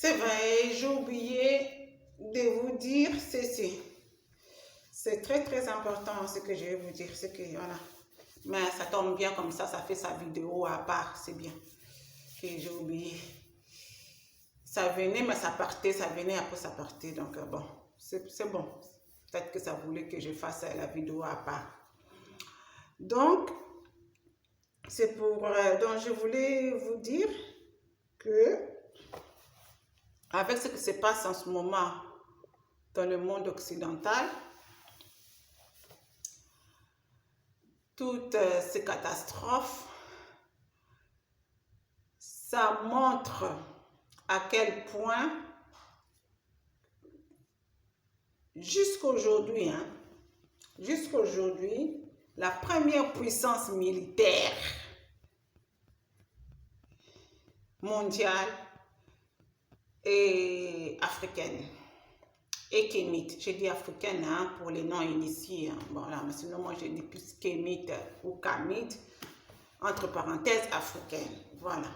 C'est vrai, j'ai oublié de vous dire ceci. C'est très important ce que je vais vous dire. C'est que voilà. Mais ça tombe bien comme ça fait sa vidéo à part. C'est bien. Que j'ai oublié. Ça venait, mais ça partait. Ça venait, après ça partait. Donc bon, c'est bon. Peut-être que ça voulait que je fasse la vidéo à part. Donc, c'est pour... donc, je voulais vous dire que avec ce qui se passe en ce moment dans le monde occidental, toutes ces catastrophes, ça montre à quel point, jusqu'aujourd'hui, la première puissance militaire mondiale et africaine et kémite. J'ai dit africaine pour les non initiés. Voilà, mais sinon moi j'ai dit plus kémite ou kamite, entre parenthèses africaine. Voilà.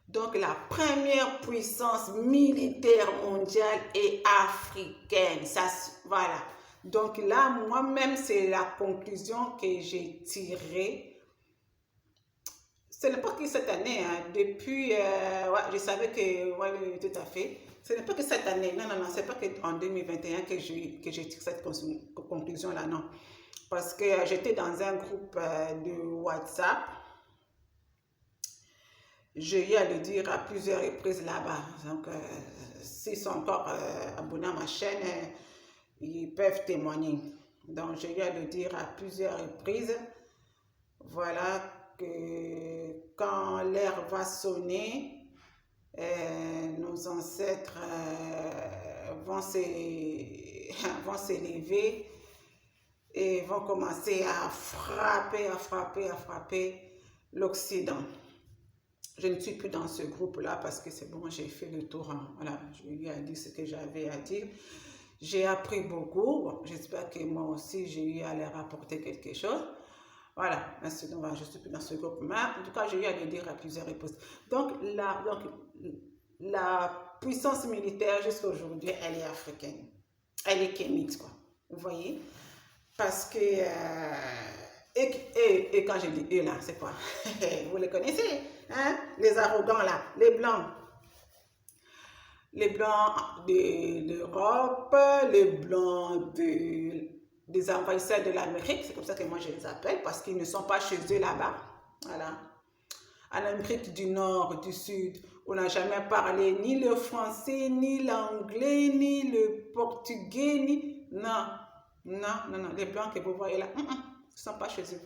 Donc la première puissance militaire mondiale est africaine. Ça, voilà. Donc là, moi-même, c'est la conclusion que j'ai tirée. Ce n'est pas que cette année, depuis, ouais, je savais que, ouais, tout à fait. Ce n'est pas que cette année, non, c'est pas qu'en 2021 que j'ai tiré cette conclusion-là, non. Parce que j'étais dans un groupe de WhatsApp. J'ai eu à le dire à plusieurs reprises là-bas. Donc, s'ils sont encore abonnés à ma chaîne, ils peuvent témoigner. Donc, j'ai eu à le dire à plusieurs reprises. Voilà que quand l'heure va sonner, nos ancêtres vont s'élever et vont commencer à frapper l'Occident. Je ne suis plus dans ce groupe-là parce que c'est bon, j'ai fait le tour. Voilà, je lui ai dit ce que j'avais à dire. J'ai appris beaucoup. Bon, j'espère que moi aussi, j'ai eu à leur apporter quelque chose. Voilà, merci. Donc, je ne suis plus dans ce groupe. Mais en tout cas, j'ai eu à le dire à plusieurs reprises. Donc, la puissance militaire jusqu'à aujourd'hui, elle est africaine. Elle est kémite, quoi. Vous voyez? Parce que... et quand je dis eux là, c'est quoi? Vous les connaissez, hein? Les arrogants là, les blancs. Les blancs de l'Europe, les blancs des envahisseurs de l'Amérique, c'est comme ça que moi je les appelle, parce qu'ils ne sont pas chez eux là-bas. Voilà. En Amérique du Nord, du Sud, on n'a jamais parlé ni le français, ni l'anglais, ni le portugais, ni... Non, les blancs que vous voyez là, ils ne sont pas chez eux.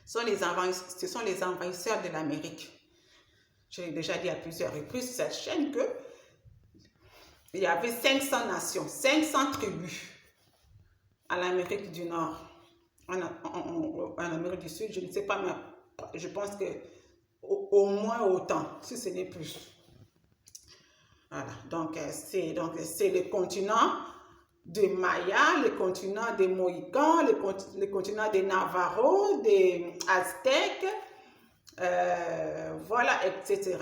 Ce sont les envahisseurs de l'Amérique. J'ai déjà dit à plusieurs reprises sur cette chaîne que il y avait 500 nations, 500 tribus en Amérique du Nord. En Amérique du Sud, je ne sais pas, mais je pense que au moins autant, si ce n'est plus. Voilà, donc c'est le continent de Maya, le continent des Mohicans, le continent des Navarros, des Aztèques, voilà, etc.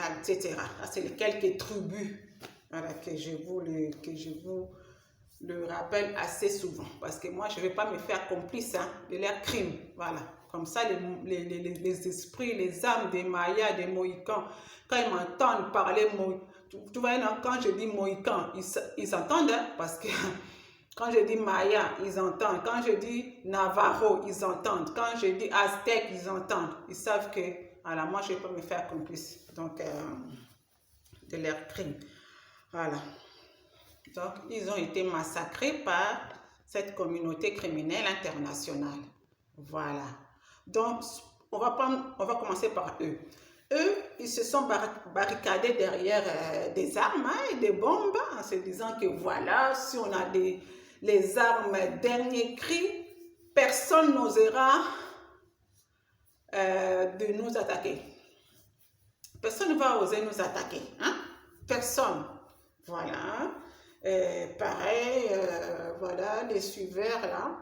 C'est les quelques tribus, voilà, que je vous le rappelle assez souvent. Parce que moi, je ne vais pas me faire complice de leurs crimes. Voilà. Comme ça, les esprits, les âmes des Mayas, des Mohicans, quand ils m'entendent parler, tu vois, quand je dis Mohicans, ils entendent, parce que quand je dis Maya, ils entendent. Quand je dis Navarro, ils entendent. Quand je dis Aztèque, ils entendent. Ils savent que, voilà, moi, je ne vais pas me faire complice, donc, de leurs crimes. Voilà. Donc, ils ont été massacrés par cette communauté criminelle internationale. Voilà. Donc, on va commencer par eux. Eux, ils se sont barricadés derrière des armes et des bombes, en se disant que voilà, si on a les armes dernier cri, personne n'osera de nous attaquer. Personne ne va oser nous attaquer. Hein? Personne. Voilà. Pareil, voilà, les suiveurs là,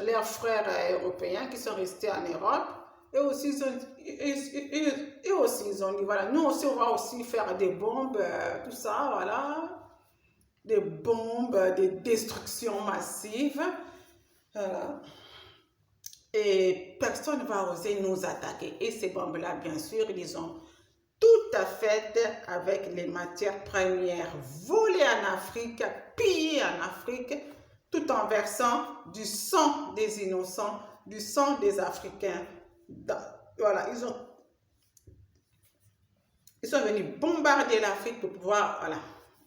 leurs frères européens qui sont restés en Europe, Et aussi, et aussi, ils ont dit, voilà, nous aussi, on va aussi faire des bombes, tout ça, voilà. Des bombes, des destructions massives. Voilà. Et personne ne va oser nous attaquer. Et ces bombes-là, bien sûr, ils ont tout à fait avec les matières premières volées en Afrique, pillées en Afrique, tout en versant du sang des innocents, du sang des Africains. Voilà, ils sont venus bombarder l'Afrique pour pouvoir, voilà,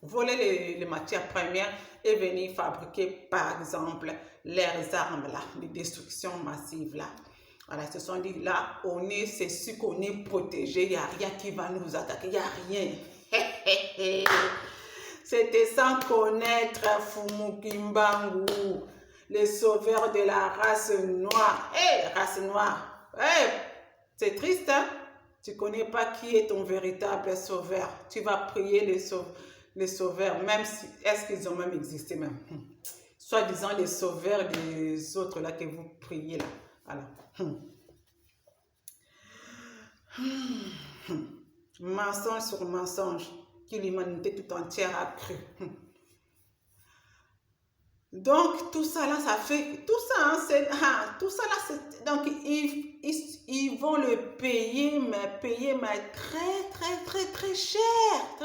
voler les matières premières et venir fabriquer, par exemple, leurs armes là, de destruction massive là. Voilà, ils se sont dit là, c'est sûr qu'on est protégé, il n'y a rien qui va nous attaquer, il n'y a rien. C'était sans connaître Fumukimbangu, les sauveurs de la race noire. Race noire. C'est triste, hein? Tu ne connais pas qui est ton véritable sauveur. Tu vas prier les sauveurs, même si, est-ce qu'ils ont même existé même? Soi-disant les sauveurs des autres là que vous priez là. Voilà. Mensonge sur mensonge, que l'humanité tout entière a cru. Donc, tout ça là, ça fait, tout ça, hein, tout ça là, donc, ils vont le payer, mais très cher,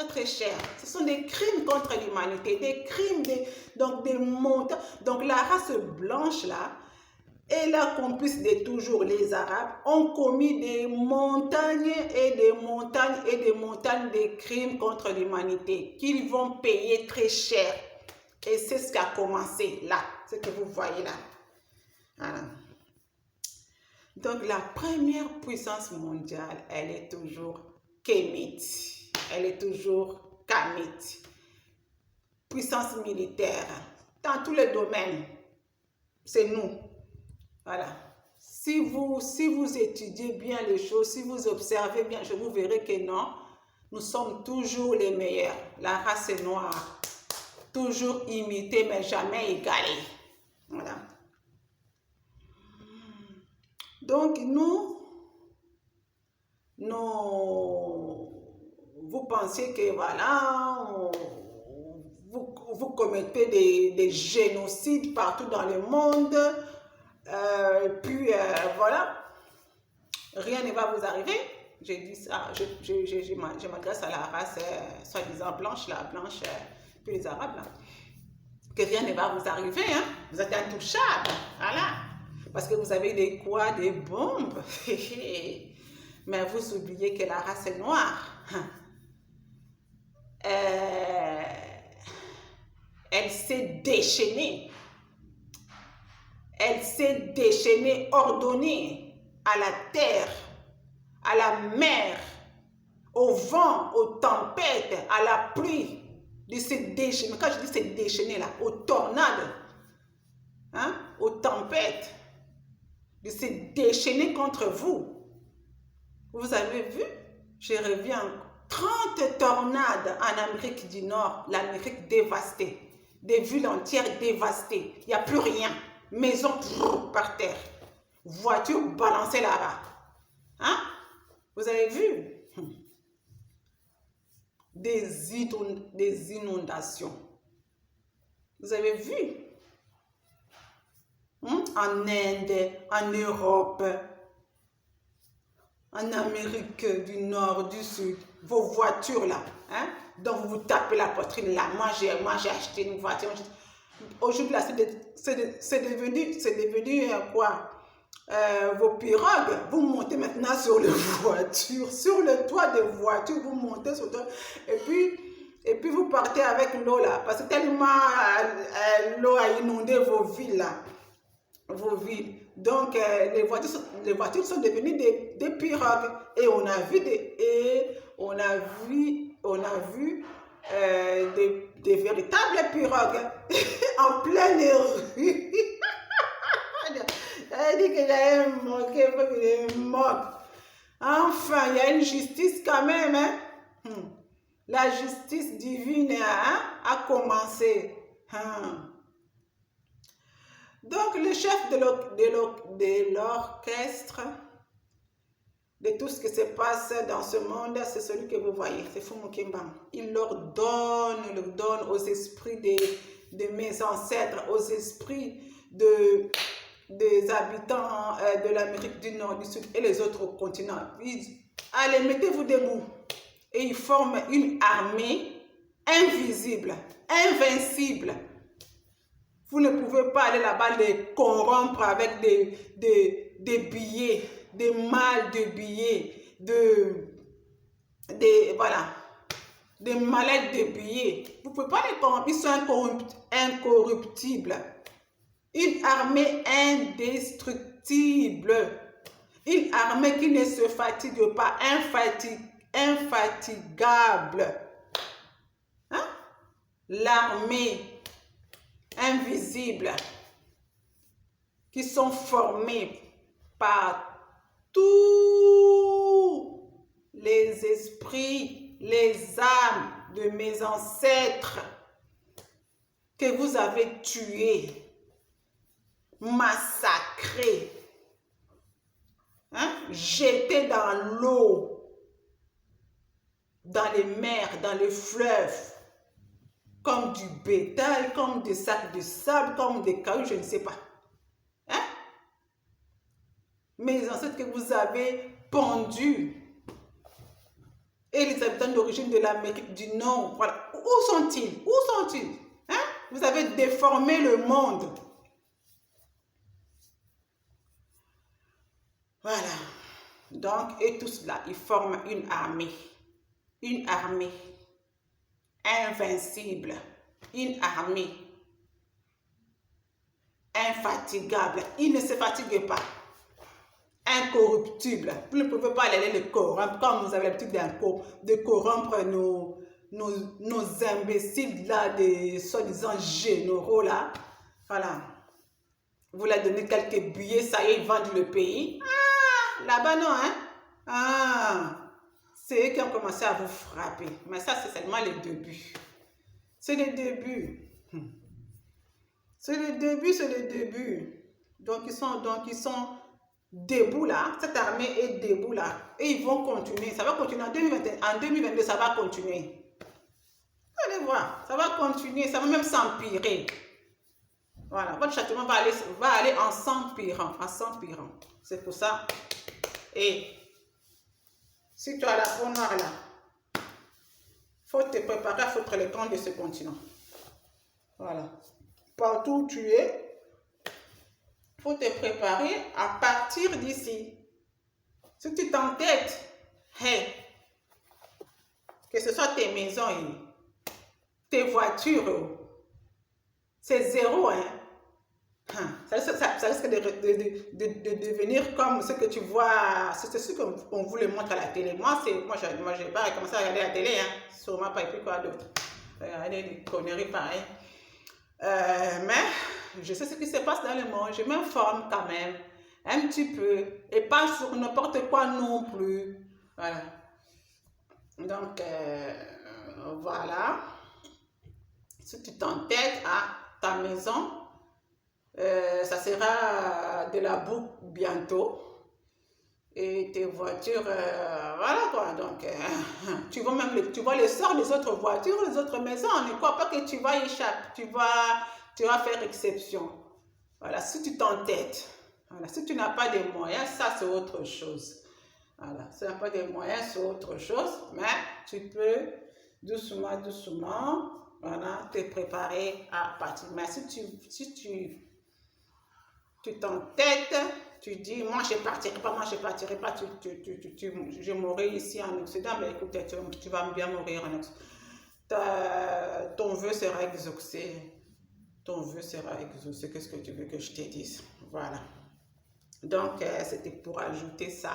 très cher. Ce sont des crimes contre l'humanité, des crimes, donc des montagnes. Donc, la race blanche là, et la complice de toujours les Arabes, ont commis des montagnes et des montagnes et des montagnes de crimes contre l'humanité, qu'ils vont payer très cher. Et c'est ce qui a commencé là, ce que vous voyez là. Voilà. Donc la première puissance mondiale, elle est toujours kémite. Elle est toujours kamite. Puissance militaire. Dans tous les domaines, c'est nous. Voilà. Si vous étudiez bien les choses, si vous observez bien, vous verrez que non, nous sommes toujours les meilleurs. La race noire. Toujours imité, mais jamais égalé. Voilà. Donc, vous pensez que, voilà, vous commettez des génocides partout dans le monde, puis, voilà, rien ne va vous arriver. J'ai dit ça, je m'adresse à la race soi-disant blanche, la blanche, les Arabes, là, que rien ne va vous arriver, hein? Vous êtes intouchables, voilà, parce que vous avez des quoi, des bombes, mais vous oubliez que la race est noire, elle s'est déchaînée, ordonnée à la terre, à la mer, au vent, aux tempêtes, à la pluie, de se déchaîner. Quand je dis se déchaîner là, aux tornades, hein, aux tempêtes, de se déchaîner contre vous. Vous avez vu? Je reviens, 30 tornades en Amérique du Nord, l'Amérique dévastée, des villes entières dévastées, il n'y a plus rien, maisons par terre, voitures balancées là-bas. Hein? Vous avez vu? Des inondations. Vous avez vu? En Inde, en Europe, en Amérique du Nord, du Sud, vos voitures là, hein, dont vous vous tapez la poitrine là. Moi, j'ai acheté une voiture. Aujourd'hui, là, c'est devenu quoi? Vos pirogues, vous montez maintenant sur les voitures, sur le toit des voitures, vous montez sur le toit, et puis vous partez avec l'eau là, parce que tellement l'eau a inondé vos villes là, vos villes. Donc les voitures sont devenues des pirogues, et on a vu des véritables pirogues en pleine rue. Elle dit que j'avais moqué, il faut que je moque. Enfin, il y a une justice quand même. Hein? La justice divine, hein, a commencé. Donc, le chef de l'orchestre de tout ce qui se passe dans ce monde, c'est celui que vous voyez, c'est Fumu Kimbang. Il leur donne aux esprits de mes ancêtres, aux esprits des habitants de l'Amérique du Nord, du Sud et les autres continents. Allez, mettez-vous debout. Et ils forment une armée invisible, invincible. Vous ne pouvez pas aller là-bas les corrompre avec des billets, des malles de billets, voilà, des mallettes de billets. Vous ne pouvez pas les corrompre, ils sont incorruptibles. Une armée indestructible. Une armée qui ne se fatigue pas, infatigable. Hein? L'armée invisible qui sont formés par tous les esprits, les âmes de mes ancêtres que vous avez tués, massacrés, hein? Jetés dans l'eau, dans les mers, dans les fleuves, comme du bétail, comme des sacs de sable, comme des cailloux, je ne sais pas. Hein? Mes ancêtres que vous avez pendus. Et les habitants d'origine de l'Amérique du Nord, voilà. Où sont-ils? Où sont-ils? Hein? Vous avez déformé le monde. Voilà. Donc, et tout cela, ils forment une armée. Une armée invincible. Une armée infatigable. Ils ne se fatiguent pas. Incorruptible. Vous ne pouvez pas aller les corrompre comme vous avez l'habitude de corrompre nos imbéciles là, des soi-disant généraux là. Voilà. Vous leur donnez quelques billets, ça y est, ils vendent le pays. Ah, là-bas non, hein. Ah, c'est eux qui ont commencé à vous frapper. Mais ça, c'est seulement le début. C'est le début. C'est le début, c'est le début. Donc, ils sont debout là. Cette armée est debout là. Et ils vont continuer. Ça va continuer en 2021. En 2022, ça va continuer. Allez voir. Ça va continuer. Ça va même s'empirer. Voilà. Votre châtiment va aller en s'empirant. En s'empirant. C'est pour ça. Et si tu as la peau noire là, faut te préparer à foutre les camps de ce continent. Voilà. Partout où tu es, il faut te préparer à partir d'ici. Si tu t'entêtes, hey, que ce soit tes maisons, tes voitures, c'est zéro, hein. Ça risque de devenir comme ce que tu vois, c'est ce qu'on vous le montre à la télé. Moi, je n'ai pas commencé à regarder la télé, hein. Sûrement pas, et puis quoi d'autre. Regardez des conneries pareilles. Mais je sais ce qui se passe dans le monde, je m'informe quand même, un petit peu, et pas sur n'importe quoi non plus. Voilà. Donc, voilà. Si tu t'entêtes à ta maison, ça sera de la boue bientôt. Et tes voitures, voilà quoi. Donc, tu vois les sorts des autres voitures, les autres maisons. Ne crois pas que tu vas échapper, tu vas faire exception. Voilà, si tu t'entêtes, voilà, si tu n'as pas de moyens, ça c'est autre chose. Voilà, si tu n'as pas de moyens, c'est autre chose. Mais tu peux doucement, voilà, te préparer à partir. Mais si tu t'entêtes, tu dis, moi je partirai pas, je mourrai ici en Occident, mais écoute, tu vas bien mourir en Occident. Ton vœu sera exaucé. Ton vœu sera exaucé. Qu'est-ce que tu veux que je te dise? Voilà. Donc, c'était pour ajouter ça.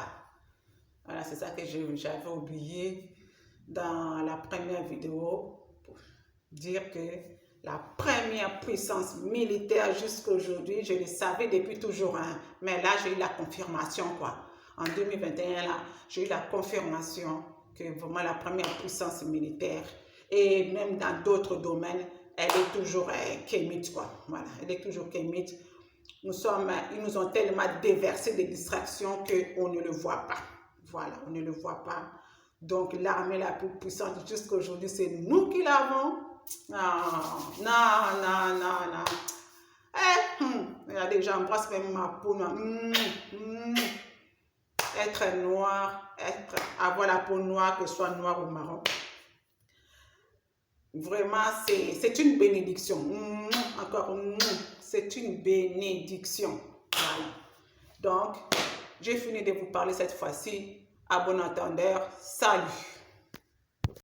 Voilà, c'est ça que j'avais oublié dans la première vidéo. Pour dire que la première puissance militaire jusqu'à aujourd'hui, je le savais depuis toujours, hein, mais là j'ai eu la confirmation quoi. En 2021 là, j'ai eu la confirmation que vraiment la première puissance militaire, et même dans d'autres domaines, elle est toujours kémite quoi. Voilà, elle est toujours kémite. Ils nous ont tellement déversé des distractions qu'on ne le voit pas. Voilà, on ne le voit pas. Donc, l'armée la plus puissante jusqu'à aujourd'hui, c'est nous qui l'avons. Non, non, non, non, non. Regardez, j'embrasse même ma peau noire. Être noir, avoir la peau noire, que ce soit noir ou marron. Vraiment, c'est une bénédiction. Encore, c'est une bénédiction. Voilà. Donc, j'ai fini de vous parler cette fois-ci. À bon entendeur, salut.